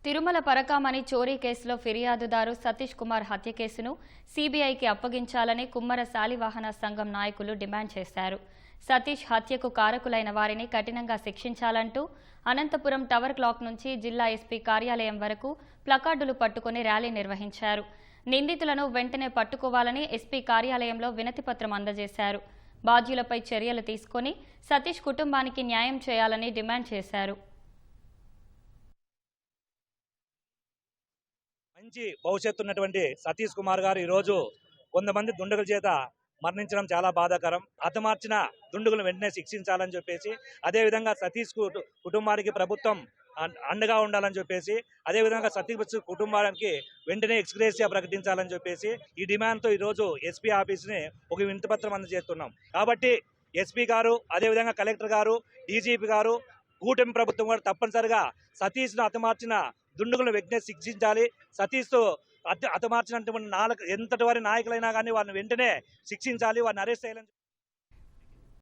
తిరుమల పరకామణి చోరీ కేసులో ఫిర్యాదుదారు సతీష్ కుమార్ హత్య కేసును సీబీఐకి అప్పగించాలని కుమ్మర శాలివాహన సంఘం నాయకులు డిమాండ్ చేశారు. సతీష్ హత్యకు కారకులైన వారిని కఠినంగా శిక్షించాలంటూ అనంతపురం టవర్ క్లాక్ నుంచి జిల్లా ఎస్పీ కార్యాలయం వరకు ప్లకార్డులు పట్టుకుని ర్యాలీ నిర్వహించారు. నిందితులను వెంటనే పట్టుకోవాలని ఎస్పీ కార్యాలయంలో వినతిపత్రం అందజేశారు. బాధ్యులపై చర్యలు తీసుకుని సతీష్ కుటుంబానికి న్యాయం చేయాలని డిమాండ్ చేశారు. మంచి భవిష్యత్తు ఉన్నటువంటి సతీష్ కుమార్ గారు ఈరోజు కొంతమంది దుండగుల చేత మరణించడం చాలా బాధాకరం. హతమార్చిన దుండగులను వెంటనే శిక్షించాలని చెప్పేసి, అదేవిధంగా సతీష్ కుటుంబానికి ప్రభుత్వం అండగా ఉండాలని చెప్పేసి, అదేవిధంగా సతీష్ కుటుంబానికి వెంటనే ఎక్స్గ్రేషియా ప్రకటించాలని చెప్పేసి ఈ డిమాండ్తో ఈరోజు ఎస్పీ ఆఫీస్ని ఒక వినతిపత్రం అందజేస్తున్నాం. కాబట్టి ఎస్పీ గారు, అదేవిధంగా కలెక్టర్ గారు, డీజీపీ గారు, కూటమి ప్రభుత్వం కూడా తప్పనిసరిగా సతీష్ను హతమార్చిన దుండగులను వెంటనే శిక్షించాలి. సతీష్తో హతమార్చినటువంటి ఎంతటి వారి నాయకులైనా కానీ వారిని వెంటనే శిక్షించాలి, వారిని అరెస్ట్ చేయాలని